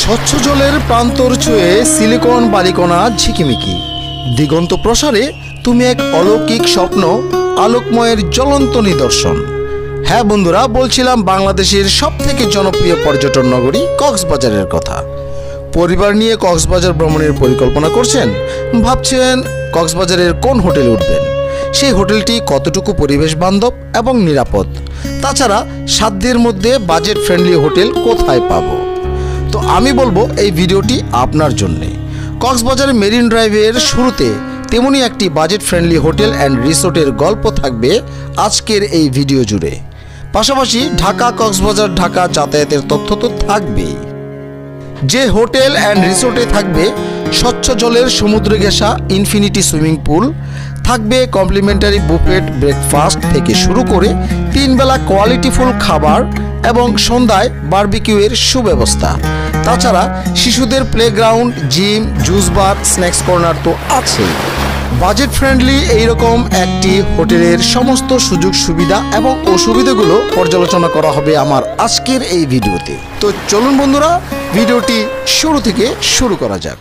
স্বচ্ছ জলের প্রান্তর ছুঁয়ে সিলিকন বালিকণা ঝিকিমিকি দিগন্ত প্রসারে তুমি এক অলৌকিক স্বপ্ন, আলোকময়ের জ্বলন্ত নিদর্শন। হ্যাঁ বন্ধুরা, বলছিলাম বাংলাদেশের সবথেকে জনপ্রিয় পর্যটন নগরী কক্সবাজারের কথা। পরিবার নিয়ে কক্সবাজার ভ্রমণের পরিকল্পনা করছেন, ভাবছেন কক্সবাজারের কোন হোটেলে উঠবেন, সেই হোটেলটি কতটুকু পরিবেশ বান্ধব এবং নিরাপদ, তাছাড়া সাধ্যের মধ্যে বাজেট ফ্রেন্ডলি হোটেল কোথায় পাবো। তো আমি বলবো এই ভিডিওটি আপনার জন্যে। কক্সবাজার মেরিন ড্রাইভের শুরুতে তেমনি একটি বাজেট ফ্রেন্ডলি হোটেল অ্যান্ড রিসোর্টের গল্প থাকবে আজকের এই ভিডিও জুড়ে। পাশাপাশি ঢাকা কক্সবাজার ঢাকা যাতায়াতের তথ্য তো থাকবেই। যে হোটেল অ্যান্ড রিসোর্টে থাকবে স্বচ্ছ জলের সমুদ্র ঘেঁষা ইনফিনিটি সুইমিং পুল, থাকবে কমপ্লিমেন্টারি বুফেট ব্রেকফাস্ট থেকে শুরু করে 3 বেলা কোয়ালিটিফুল খাবার এবং সন্ধ্যায় বারবিকিউয়ের সুব্যবস্থা। তাছাড়া শিশুদের playground, gym, juice bar, snacks corner তো আছেই। বাজেট ফ্রেন্ডলি এইরকম একটি হোটেলের সমস্ত সুযোগ সুবিধা এবং অসুবিধাগুলো পর্যালোচনা করা হবে আমার আজকের এই ভিডিওতে। তো চলুন বন্ধুরা, ভিডিওটি শুরু থেকে শুরু করা যাক।